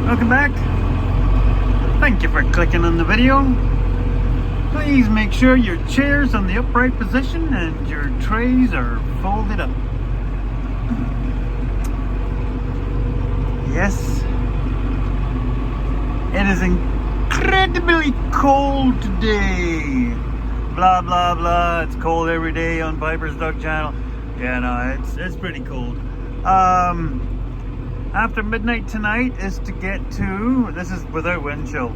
Welcome back. Thank you for clicking on the video. Please make sure your chair's on the upright position and your trays are folded up. Yes, it is incredibly cold today. Blah blah blah, it's cold every day on Viper's Dog Channel. Yeah, no, it's pretty cold. After midnight tonight is to get to, this is without wind chill,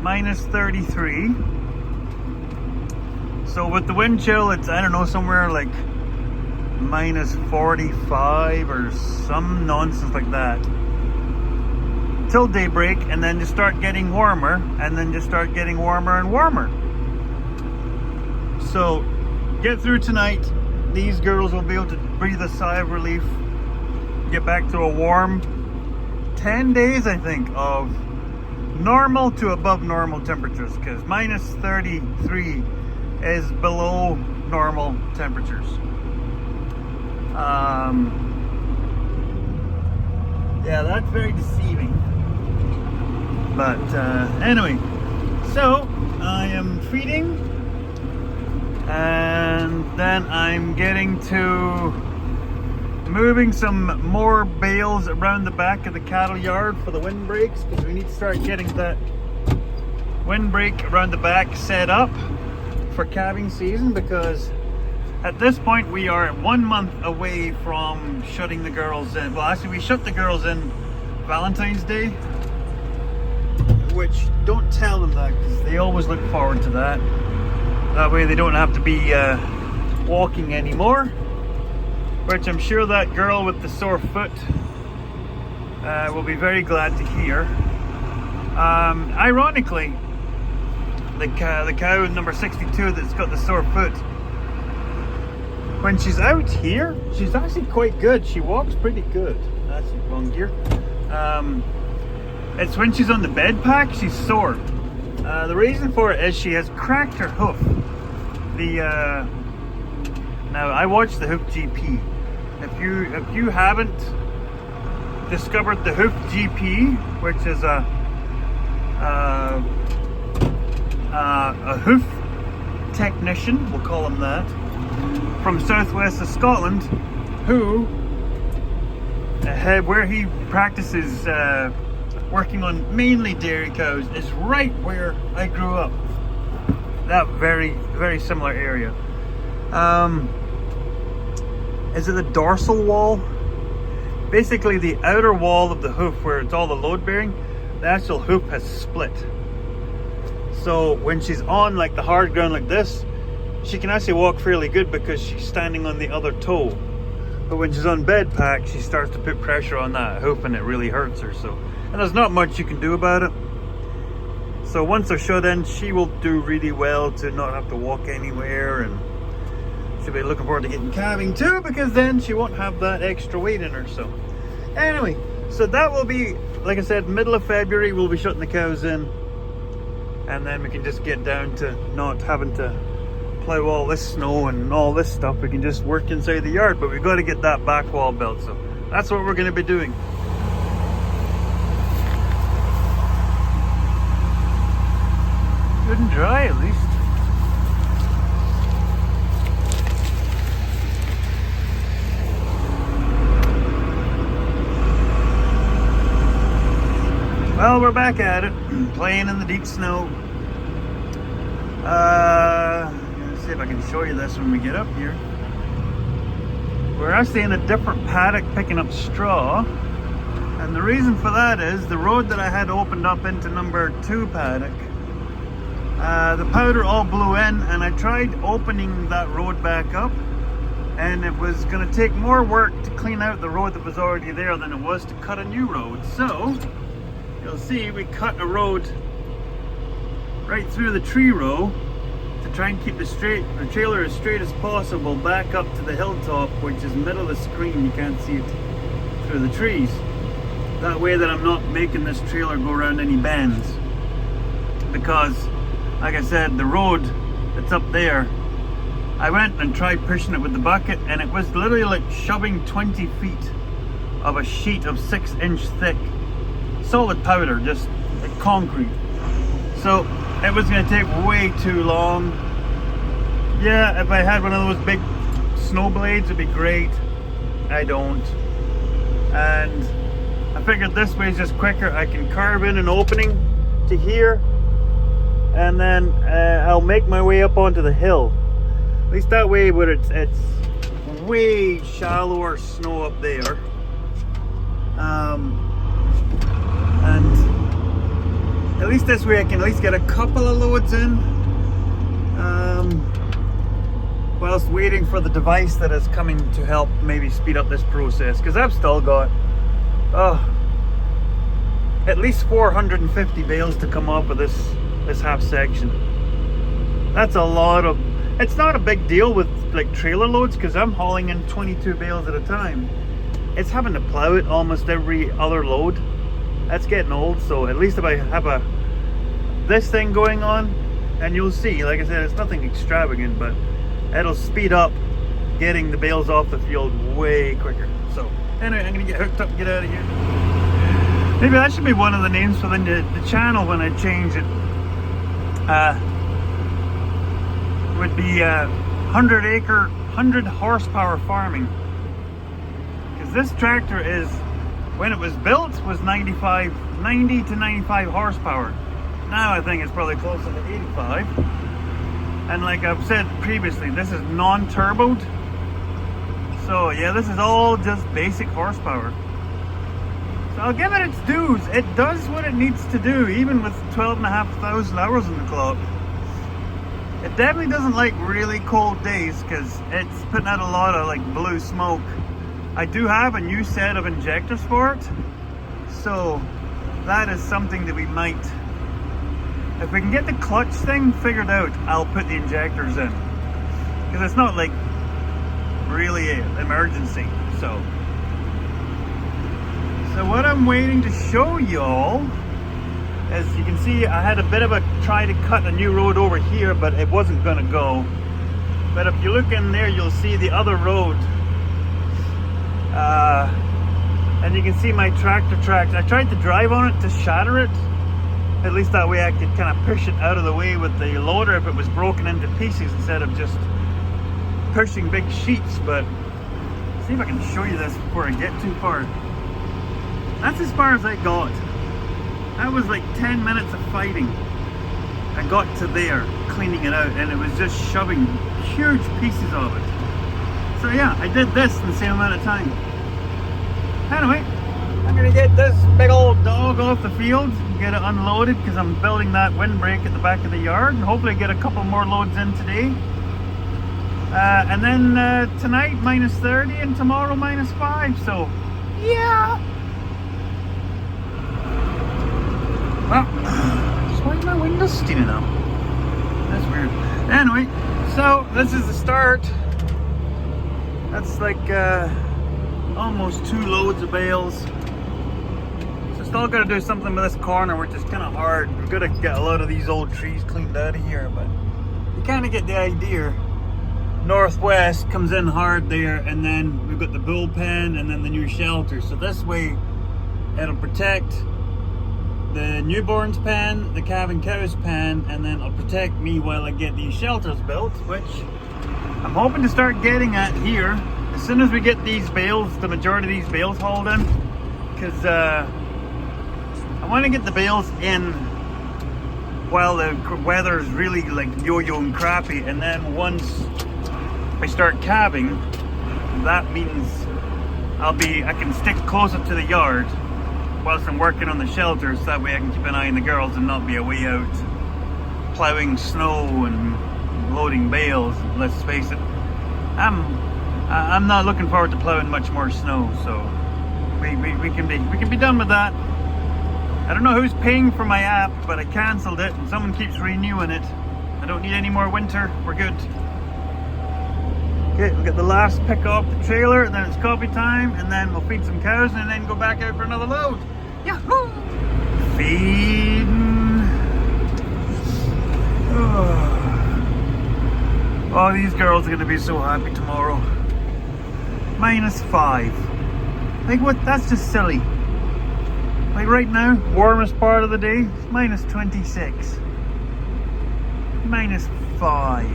minus 33. So with the wind chill, it's, I don't know, somewhere like minus 45 or some nonsense like that. Till daybreak, and then just start getting warmer, and then just start getting warmer and warmer. So get through tonight. These girls will be able to breathe a sigh of relief. Get back to a warm 10 days, I think, of normal to above normal temperatures, because minus 33 is below normal temperatures. Yeah, that's very deceiving. But anyway, so I am feeding, and then I'm getting to moving some more bales around the back of the cattle yard for the windbreaks, because we need to start getting that windbreak around the back set up for calving season, because at this point we are 1 month away from shutting the girls in. Well, actually we shut the girls in Valentine's Day, which don't tell them that, because they always look forward to that. That way they don't have to be walking anymore, which I'm sure that girl with the sore foot will be very glad to hear. Ironically, the cow number 62 that's got the sore foot, when she's out here, she's actually quite good. She walks pretty good. That's wrong gear. It's when she's on the bed pack, she's sore. The reason for it is she has cracked her hoof. Now I watched the Hoof GP. If you haven't discovered the Hoof GP, which is a hoof technician, we'll call him that, from southwest of Scotland, where he practices working on mainly dairy cows, is right where I grew up. That very, very similar area. Is it the dorsal wall? Basically the outer wall of the hoof, where it's all the load bearing, the actual hoof has split. So when she's on like the hard ground like this, she can actually walk fairly good because she's standing on the other toe. But when she's on bed pack, she starts to put pressure on that hoof and it really hurts her. So, and there's not much you can do about it. So once they're shut in, she will do really well to not have to walk anywhere, and she'll be looking forward to getting calving too, because then she won't have that extra weight in her. So anyway, so that will be, like I said, middle of February we'll be shutting the cows in, and then we can just get down to not having to plow all this snow and all this stuff. We can just work inside the yard, but we've got to get that back wall built. So that's what we're going to be doing. Good and dry at least. Well, we're back at it, playing in the deep snow. Let's see if I can show you this when we get up here. We're actually in a different paddock picking up straw, and the reason for that is the road that I had opened up into number 2 paddock, the powder all blew in, and I tried opening that road back up, and it was going to take more work to clean out the road that was already there than it was to cut a new road. So you'll see we cut a road right through the tree row to try and keep the trailer as straight as possible back up to the hilltop, which is middle of the screen. You can't see it through the trees. That way that I'm not making this trailer go around any bends, because like I said, the road that's up there, I went and tried pushing it with the bucket, and it was literally like shoving 20 feet of a sheet of 6-inch thick solid powder, just like concrete. So it was going to take way too long. Yeah, if I had one of those big snow blades, it'd be great. I don't. And I figured this way is just quicker. I can carve in an opening to here, and then I'll make my way up onto the hill. At least that way, where it's way shallower snow up there. And at least this way I can at least get a couple of loads in, whilst waiting for the device that is coming to help maybe speed up this process, because I've still got at least 450 bales to come off of this half section. That's a lot of, it's not a big deal with like trailer loads, because I'm hauling in 22 bales at a time. It's having to plow it almost every other load. That's getting old. So at least if I have this thing going on, and you'll see, like I said, it's nothing extravagant, but it'll speed up getting the bales off the field way quicker. So anyway, I'm gonna get hooked up and get out of here. Maybe that should be one of the names for the channel when I change it. Would be 100 horsepower farming. Because this tractor is, when it was built, was 90 to 95 horsepower. Now I think it's probably closer to 85. And like I've said previously, this is non-turboed. So yeah, this is all just basic horsepower. So I'll give it its dues. It does what it needs to do, even with 12,500 hours on the clock. It definitely doesn't like really cold days, because it's putting out a lot of like blue smoke. I do have a new set of injectors for it, so that is something that we might, if we can get the clutch thing figured out, I'll put the injectors in, because it's not like really an emergency. So what I'm waiting to show y'all, as you can see, I had a bit of a try to cut a new road over here, but it wasn't gonna go. But if you look in there, you'll see the other road. And you can see my tractor tracks. I tried to drive on it to shatter it. At least that way I could kind of push it out of the way with the loader if it was broken into pieces, instead of just pushing big sheets. But see if I can show you this before I get too far. That's as far as I got. That was like 10 minutes of fighting. I got to there, cleaning it out, and it was just shoving huge pieces of it. So yeah, I did this in the same amount of time. Anyway, I'm gonna get this big old dog off the field, get it unloaded, because I'm building that windbreak at the back of the yard, and hopefully get a couple more loads in today. And then tonight -30, and tomorrow -5, so yeah. Well, just why is my window steaming up? That's weird. Anyway, so this is the start. That's like almost 2 loads of bales. So still got to do something with this corner, which is kind of hard. We've got to get a lot of these old trees cleaned out of here, but you kind of get the idea. Northwest comes in hard there, and then we've got the bullpen and then the new shelter. So this way it'll protect the newborns pen, the calf and cows pen, and then it'll protect me while I get these shelters built, which I'm hoping to start getting at here as soon as we get these bales, the majority of these bales hauled in, because I want to get the bales in while the weather is really like yo-yo and crappy, and then once I start calving, that means I can stick closer to the yard whilst I'm working on the shelters, so that way I can keep an eye on the girls and not be away out plowing snow and loading bales. Let's face it, I'm not looking forward to plowing much more snow, so we can be done with that. I don't know who's paying for my app, but I cancelled it and someone keeps renewing it. I don't need any more winter, we're good. Okay, we'll get the last pick off the trailer, and then it's coffee time, and then we'll feed some cows and then go back out for another load. Yahoo! Feeding. Oh, these girls are gonna be so happy tomorrow. -5. Like what? That's just silly. Like right now, warmest part of the day, minus 26. Minus 5.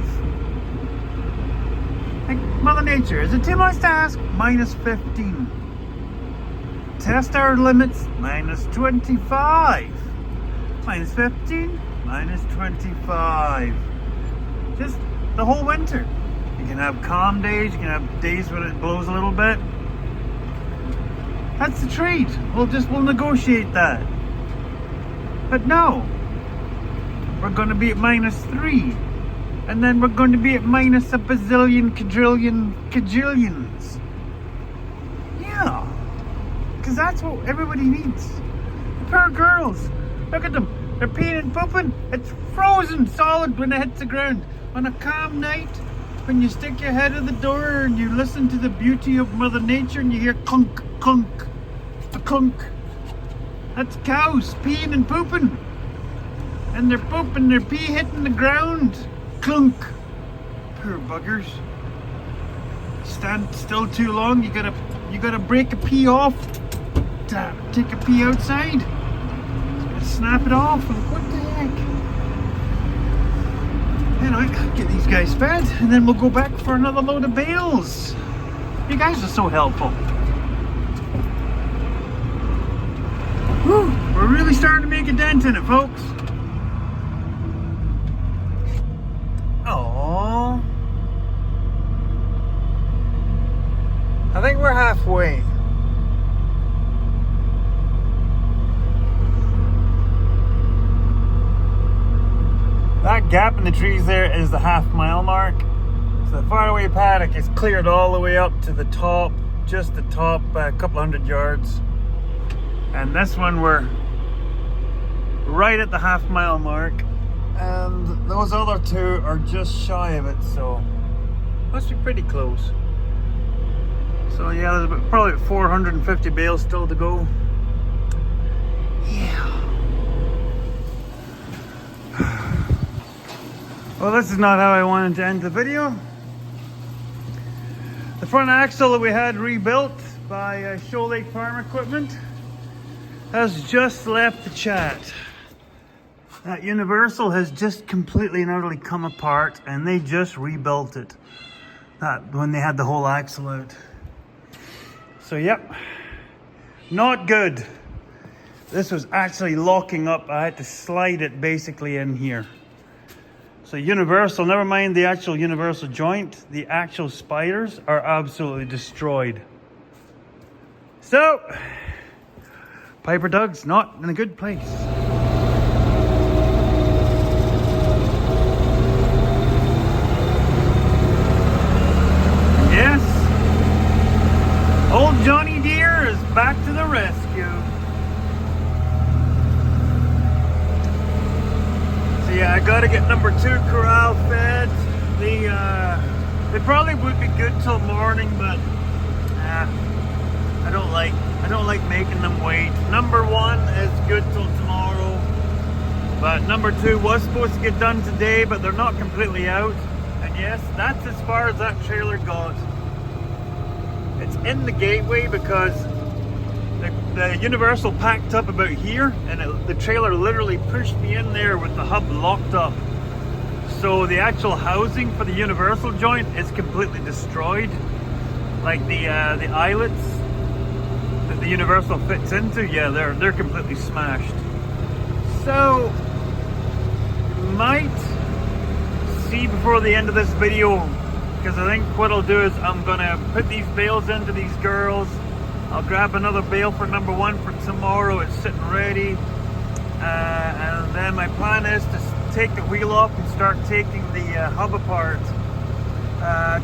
Like Mother Nature, is it too much to ask? Minus 15. Test our limits, minus 25. Minus 15, minus 25. Just the whole winter. You can have calm days, you can have days when it blows a little bit. That's the trade. We'll negotiate that. But no. We're going to be at minus 3. And then we're going to be at minus a bazillion, quadrillion, cajillions. Yeah. Because that's what everybody needs. The poor girls. Look at them. They're peeing and pooping. It's frozen solid when it hits the ground. On a calm night, when you stick your head in the door and you listen to the beauty of Mother Nature and you hear clunk, clunk, a clunk. That's cows peeing and pooping. And they're pooping, their pee hitting the ground. Clunk. Poor buggers. Stand still too long, you gotta break a pee off. Take a pee outside. Snap it off. Like, what the heck? Anyway, get these guys fed and then we'll go back for another load of bales. You guys are so helpful. Whew, we're really starting to make a dent in it, folks. Oh, I think we're halfway. That gap in the trees there is the half-mile mark. So the faraway paddock is cleared all the way up to the top, just the top, a couple hundred yards. And this one we're right at the half-mile mark. And those other two are just shy of it, so must be pretty close. So yeah, there's probably 450 bales still to go. Yeah. Well, this is not how I wanted to end the video. The front axle that we had rebuilt by Show Lake Farm Equipment has just left the chat. That universal has just completely and utterly come apart, and they just rebuilt it. That when they had the whole axle out. So yep, not good. This was actually locking up. I had to slide it basically in here. So universal, never mind the actual universal joint, the actual spiders are absolutely destroyed. So, Piper Doug's not in a good place. Yes, old Johnny Deere is back to the rescue. So yeah, I gotta get number 2 corral fed. They probably would be good till morning, but I don't like making them wait. Number 1 is good till tomorrow, but number 2 was supposed to get done today, but they're not completely out. And yes, that's as far as that trailer got. It's in the gateway because the universal packed up about here, and the trailer literally pushed me in there with the hub locked up. So the actual housing for the universal joint is completely destroyed. Like the eyelets that the universal fits into, yeah, they're completely smashed. So you might see before the end of this video, because I think what I'll do is I'm gonna put these bales into these girls. I'll grab another bale for number 1 for tomorrow. It's sitting ready. And then my plan is to take the wheel off and start taking the hub apart.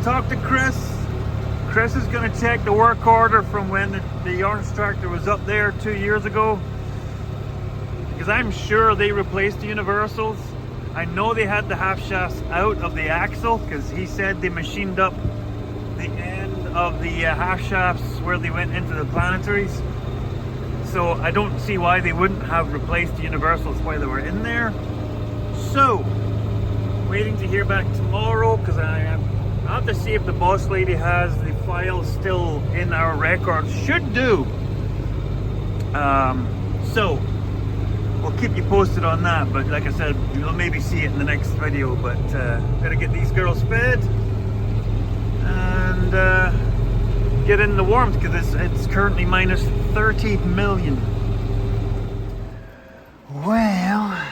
Talk to Chris. Chris is going to check the work order from when the yarns tractor was up there 2 years ago. Because I'm sure they replaced the universals. I know they had the half shafts out of the axle because he said they machined up the end of the half shafts where they went into the planetaries. So I don't see why they wouldn't have replaced the universals while they were in there. So waiting to hear back tomorrow because I have to see if the boss lady has the files still in our records. Should do. So we'll keep you posted on that, but like I said, you'll maybe see it in the next video. But gotta get these girls fed and get in the warmth, because it's currently minus 30 million. Well,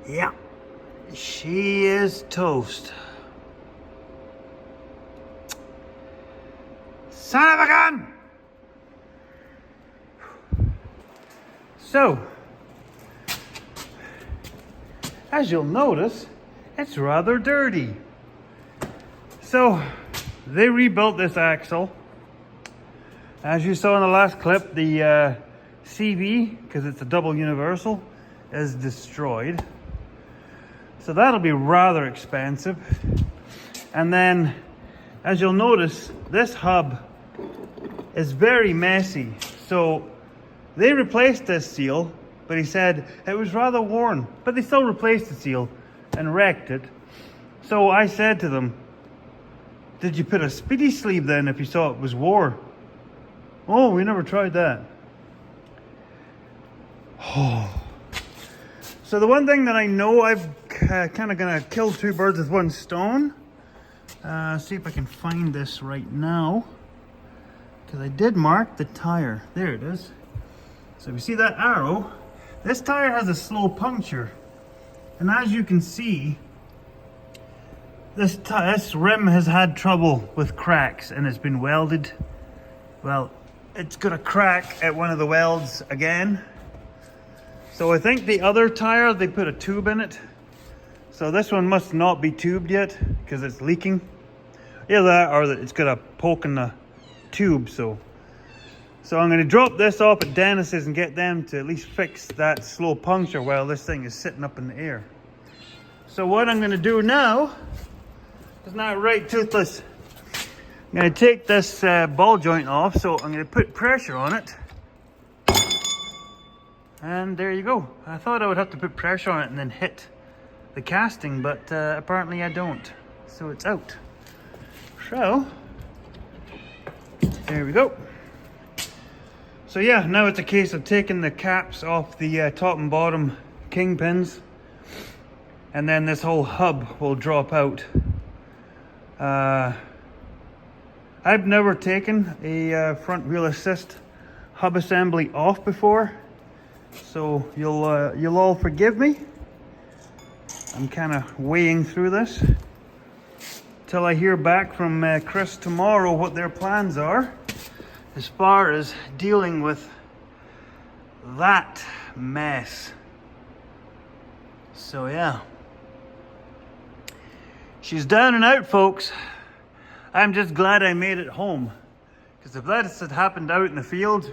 yeah, she is toast. Son of a gun! So, as you'll notice, it's rather dirty. So, they rebuilt this axle. As you saw in the last clip, the CV, because it's a double universal, is destroyed. So that'll be rather expensive. And then, as you'll notice, this hub is very messy. So they replaced this seal, but he said it was rather worn, but they still replaced the seal and wrecked it. So I said to them, did you put a speedy sleeve then if you saw it was wore? Oh, we never tried that. Oh. So the one thing that I know, I've kind of gonna kill two birds with one stone. See if I can find this right now, because I did mark the tire. There it is. So if you see that arrow, this tire has a slow puncture, and as you can see, this rim has had trouble with cracks, and it's been welded. Well, it's got a crack at one of the welds again. So I think the other tire, they put a tube in it. So this one must not be tubed yet, because it's leaking. Either that or that it's got a poke in the tube. So I'm going to drop this off at Dennis's and get them to at least fix that slow puncture while this thing is sitting up in the air. So what I'm going to do now is not right toothless. I'm going to take this ball joint off, so I'm going to put pressure on it. And there you go. I thought I would have to put pressure on it and then hit the casting, but apparently I don't. So it's out. So, there we go. So yeah, now it's a case of taking the caps off the top and bottom kingpins, and then this whole hub will drop out. I've never taken a front wheel assist hub assembly off before, so you'll all forgive me. I'm kind of weighing through this till I hear back from Chris tomorrow what their plans are as far as dealing with that mess. So yeah, she's down and out, folks. I'm just glad I made it home, because if that had happened out in the field,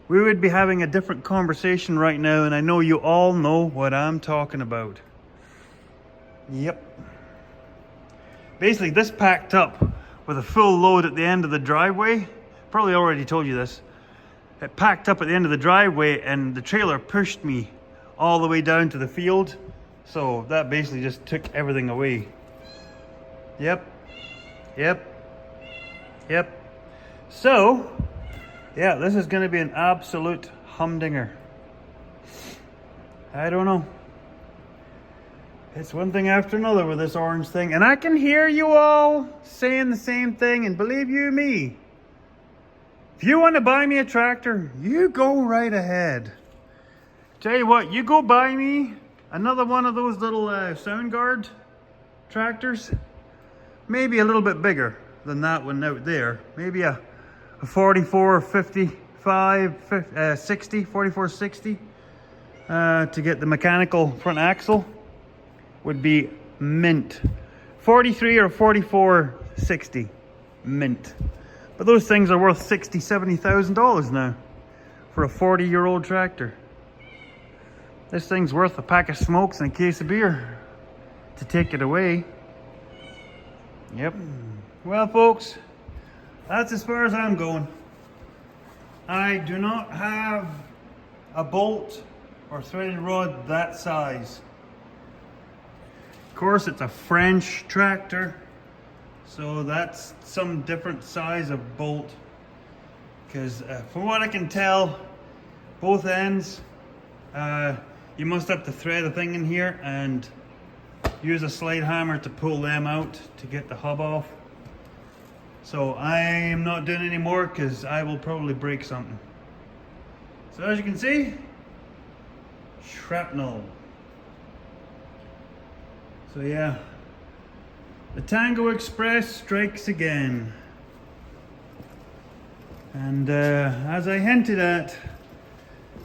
we would be having a different conversation right now, and I know you all know what I'm talking about. Yep. Basically, this packed up with a full load at the end of the driveway. Probably already told you this. It packed up at the end of the driveway, and the trailer pushed me all the way down to the field. So that basically just took everything away. Yep. So, yeah, this is going to be an absolute humdinger. I don't know. It's one thing after another with this orange thing. And I can hear you all saying the same thing. And believe you me, if you want to buy me a tractor, you go right ahead. Tell you what, you go buy me another one of those little Soundguard tractors. Maybe a little bit bigger than that one out there. Maybe a 44, 55, 60, 44, 60 to get the mechanical front axle would be mint. 43 or 44, 60, mint. But those things are worth $60,000, $70,000 now for a 40-year-old tractor. This thing's worth a pack of smokes and a case of beer to take it away. Yep. Well, folks, that's as far as I'm going. I do not have a bolt or threaded rod that size. Of course, it's a French tractor, So that's some different size of bolt, because from what I can tell, both ends, you must have to thread a thing in here and use a slide hammer to pull them out to get the hub off. So I am not doing any more because I will probably break something. So as you can see, shrapnel. So yeah, the Tango Express strikes again. And as I hinted at,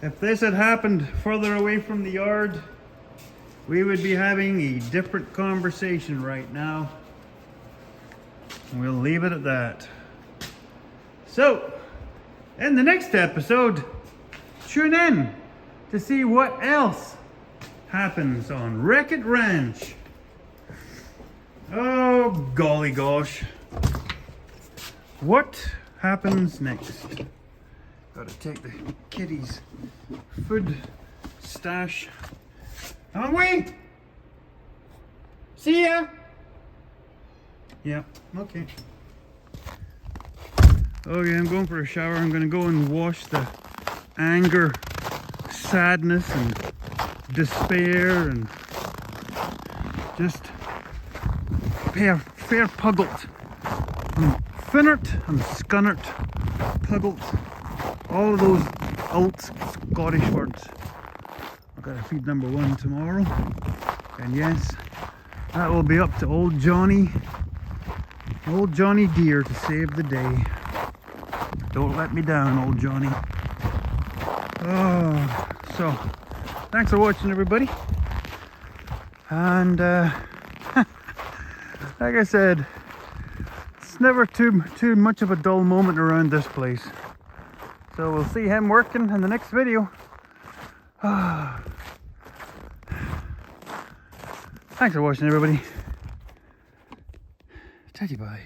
if this had happened further away from the yard, we would be having a different conversation right now. We'll leave it at that. So, in the next episode, tune in to see what else happens on Wreck-It Ranch. Oh, golly gosh. What happens next? Gotta take the kitty's food stash. On way! See ya! Yeah, okay. Okay, I'm going for a shower. I'm gonna go and wash the anger, sadness, and despair, and just fair pugglet. I'm finnert, I'm scunnert, pugglet, all of those old Scottish words. I've got to feed number 1 tomorrow, and yes, that will be up to old Johnny Deere to save the day. Don't let me down, old Johnny. Oh, so thanks for watching, everybody, and like I said, it's never too much of a dull moment around this place. So we'll see him working in the next video. Thanks for watching, everybody. Teddy bye.